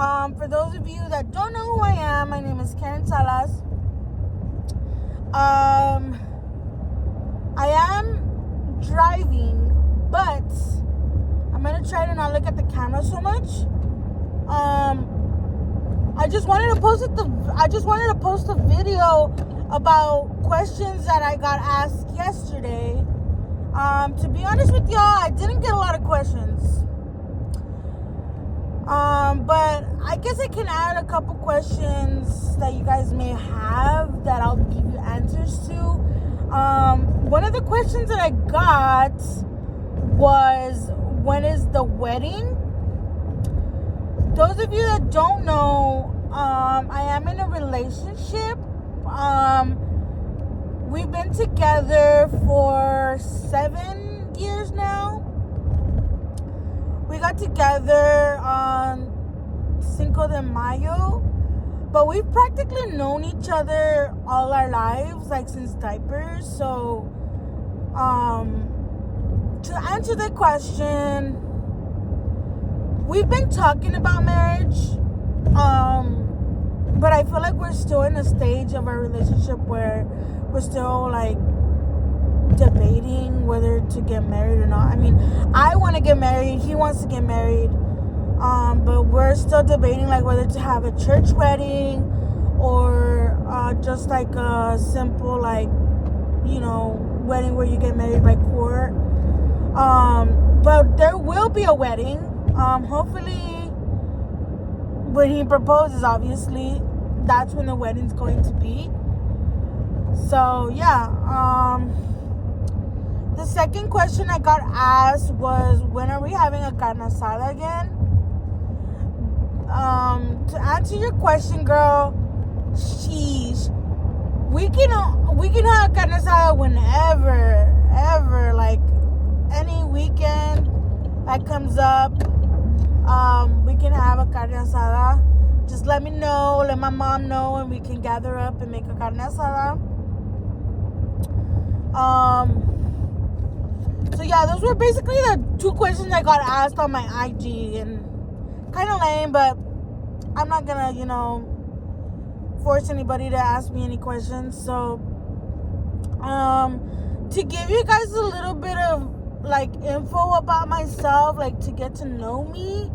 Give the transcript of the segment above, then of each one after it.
For those of you that don't know who I am, my name is Karen Salas. I am driving, but I'm gonna try to not look at the camera so much. I just wanted to post a video about questions that I got asked yesterday. To be honest with y'all, I didn't get a lot of questions. But I guess I can add a couple questions that you guys may have that I'll give you answers to. One of the questions that I got was, when is the wedding? Those of you that don't know, I am in a relationship. We've been together for 7 years now. We got together on Cinco de Mayo, but we've practically known each other all our lives, like since diapers. So, to answer the question, we've been talking about marriage, but I feel like we're still in a stage of our relationship where we're still like debating whether to get married or not. I mean, I want to get married, he wants to get married, but we're still debating like whether to have a church wedding or just like a simple like, wedding where you get married by court. But there will be a wedding, hopefully when he proposes. Obviously that's when the wedding's going to be. So yeah, the second question I got asked was, when are we having a carne asada again? To answer your question, girl, sheesh, we can have carne asada whenever, ever, like any weekend that comes up. We can have a carne asada. Just let me know, let my mom know, and we can gather up and make a carne asada. So yeah, those were basically the two questions I got asked on my IG, and kind of lame, but I'm not gonna, force anybody to ask me any questions. So, to give you guys a little bit of like info about myself, like to get to know me,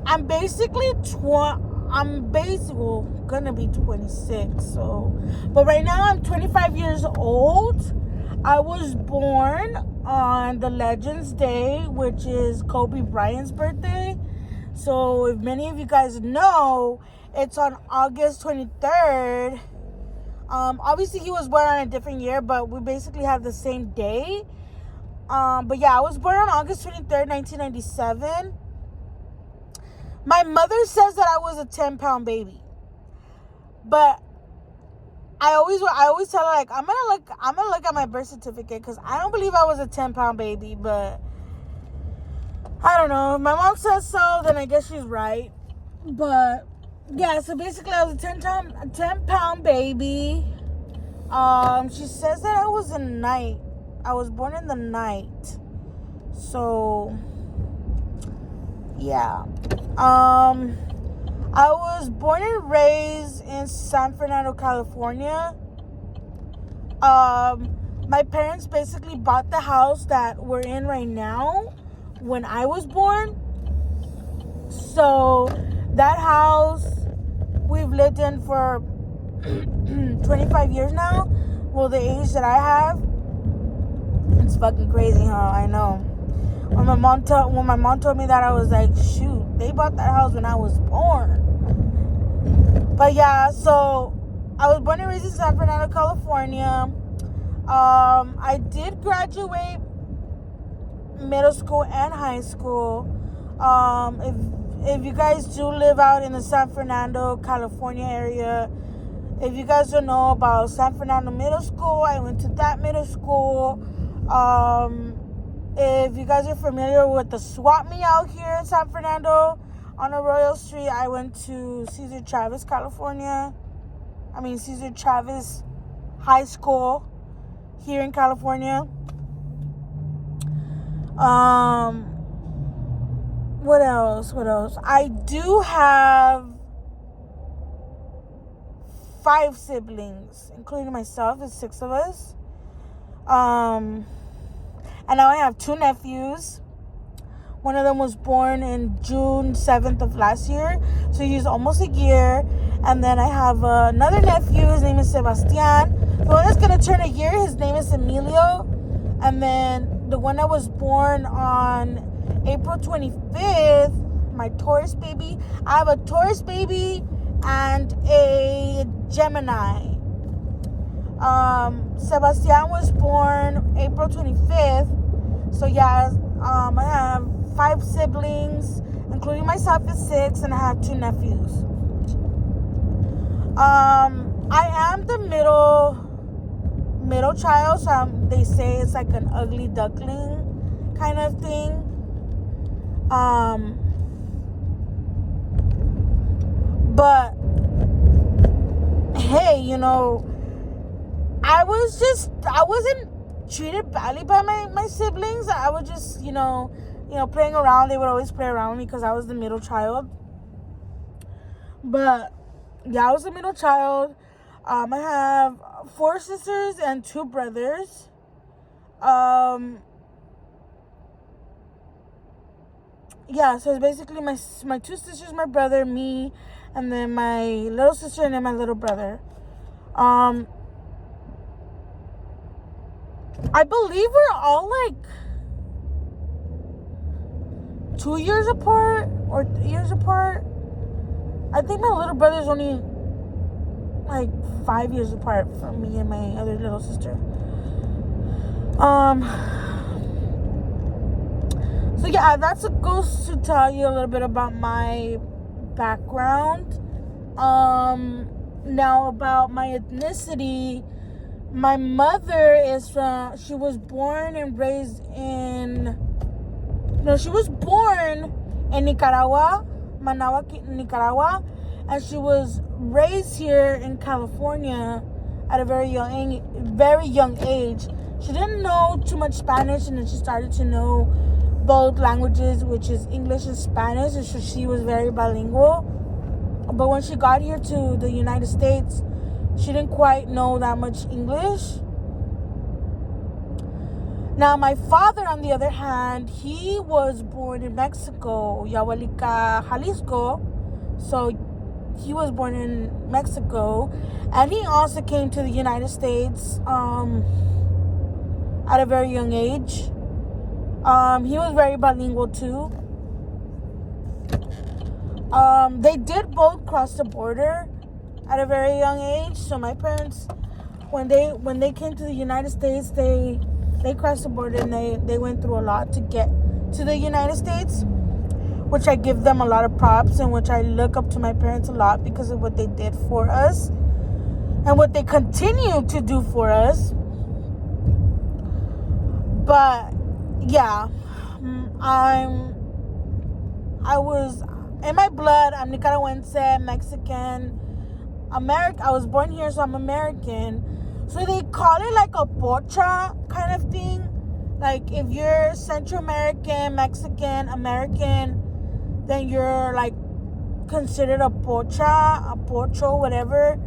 I'm basically gonna be 26. So, but right now I'm 25 years old. I was born on the Legends Day, which is Kobe Bryant's birthday. So if many of you guys know, it's on August 23rd. Obviously he was born on a different year, but we basically have the same day. But yeah, I was born on August 23rd, 1997. My mother says that I was a 10-pound baby, but I always tell her, like, I'm gonna look at my birth certificate, because I don't believe I was a 10-pound baby, but I don't know. If my mom says so, then I guess she's right. But yeah, so basically I was a 10-pound baby. She says that I was a night. I was born in the night. So yeah. I was born and raised in San Fernando, California. My parents basically bought the house that we're in right now when I was born. So that house we've lived in for 25 years now. Well, the age that I have. It's fucking crazy, huh? I know. When my mom told me that, I was like, shoot, they bought that house when I was born. But yeah, so I was born and raised in San Fernando, California. I did graduate middle school and high school. If you guys do live out in the San Fernando, California area, if you guys don't know about San Fernando Middle School, I went to that middle school. If you guys are familiar with the Swap Me out here in San Fernando on Arroyo Street, I went to Cesar Chavez High School here in California. What else? What else? I do have 5 siblings, including myself. There's 6 of us. And now I have 2 nephews. One of them was born in June 7th of last year, so he's almost a year. And then I have another nephew. His name is Sebastian. The one that's going to turn a year, his name is Emilio. And then the one that was born on April 25th, my Taurus baby. I have a Taurus baby and a Gemini. Sebastian was born April 25th. So yeah, I have 5 siblings, including myself is 6, and I have 2 nephews. I am the middle child, so they say it's like an ugly duckling kind of thing. But hey, I wasn't treated badly by my siblings. I was just, playing around. They would always play around with me because I was the middle child. But yeah, I was the middle child. I have 4 sisters and 2 brothers. Yeah, so it's basically my 2 sisters, my brother, me, and then my little sister, and then my little brother. I believe we're all like 2 years apart or 3 years apart. I think my little brother's only like 5 years apart from me and my other little sister. So yeah, that's goes to tell you a little bit about my background. Now about my ethnicity, my mother she was born and raised she was born in Nicaragua, Managua, Nicaragua, and she was raised here in California at a very young age. She didn't know too much Spanish, and then she started to know both languages, which is English and Spanish, and so she was very bilingual. But when she got here to the United States, she didn't quite know that much English. Now, my father, on the other hand, he was born in Mexico, Yahualica, Jalisco. So he was born in Mexico, and he also came to the United States at a very young age. He was very bilingual too. They did both cross the border at a very young age. So my parents, when they came to the United States, they crossed the border, and they went through a lot to get to the United States, which I give them a lot of props, and which I look up to my parents a lot because of what they did for us and what they continue to do for us. But yeah, I was in my blood. I'm Nicaragüense, Mexican, American. I was born here, so I'm American. So they call it like a pocha kind of thing. Like if you're Central American, Mexican, American, then you're like considered a pocha, a pocho, whatever.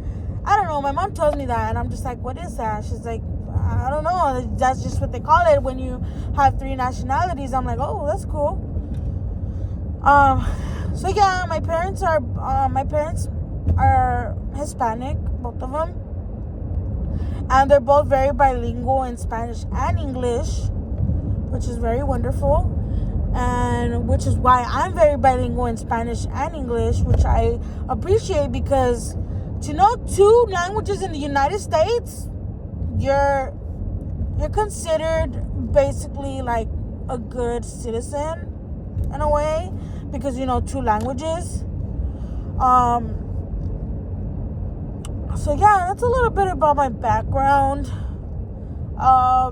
I don't know. My mom tells me that, and I'm just like, what is that? She's like, I don't know. That's just what they call it when you have 3 nationalities. I'm like, oh, that's cool. So yeah, my parents are Hispanic, both of them, and they're both very bilingual in Spanish and English, which is very wonderful, and which is why I'm very bilingual in Spanish and English, which I appreciate, because to know 2 languages in the United States, you're considered basically like a good citizen in a way, because you know 2 languages. So yeah, that's a little bit about my background. I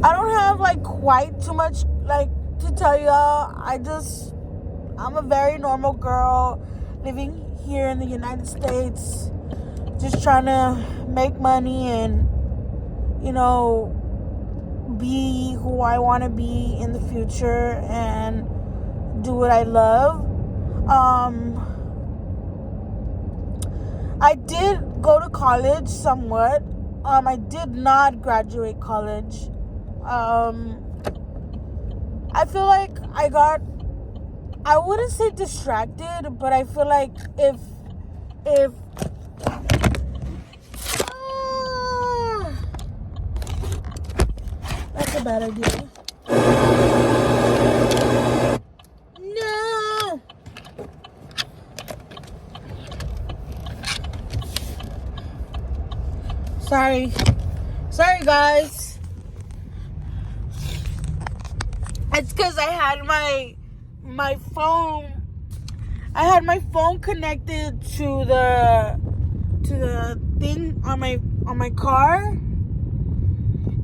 don't have like quite too much like to tell y'all. I'm a very normal girl living here in the United States, just trying to make money and, you know, be who I want to be in the future and do what I love. I did go to college somewhat. I did not graduate college. I feel like I wouldn't say distracted, but I feel like if that's a bad idea. No. Sorry guys. It's because I had my phone. I had my phone connected to the thing on my car,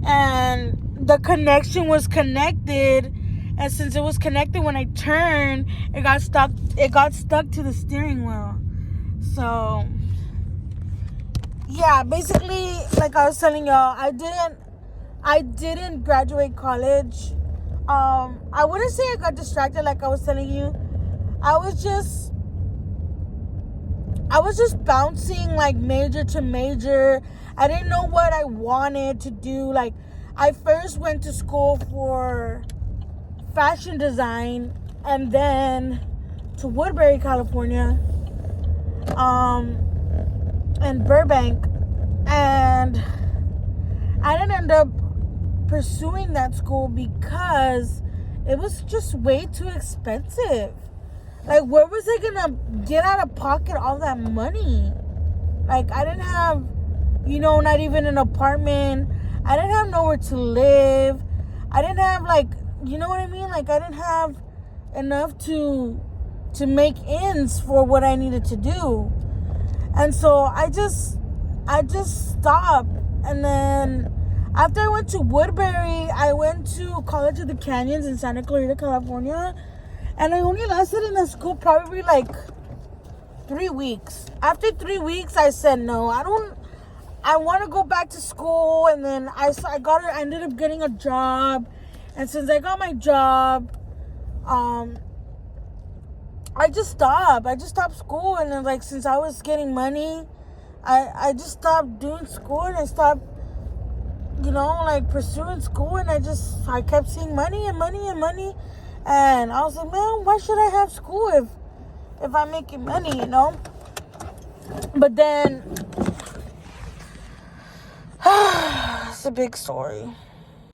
and the connection was connected. And since it was connected, when I turned, it got stuck. It got stuck to the steering wheel. So yeah, basically, like I was telling y'all, I didn't graduate college. I wouldn't say I got distracted like I was telling you. I was just bouncing like major to major. I didn't know what I wanted to do. Like, I first went to school for fashion design and then to Woodbury, California, and Burbank, and I didn't end up pursuing that school because it was just way too expensive. Like, where was I gonna get out of pocket all that money? Like, I didn't have, not even an apartment. I didn't have nowhere to live. I didn't have, like, you know what I mean? Like, I didn't have enough to make ends for what I needed to do. And so I just stopped. And then after I went to Woodbury, I went to College of the Canyons in Santa Clarita, California. And I only lasted in the school probably like 3 weeks. After 3 weeks, I said, no, I want to go back to school. And then I ended up getting a job. And since I got my job, I just stopped. I just stopped school. And then, like, since I was getting money, I just stopped doing school. And I stopped, pursuing school. And I kept seeing money and money and money. And I was like, man, why should I have school if I'm making money, But then, it's a big story.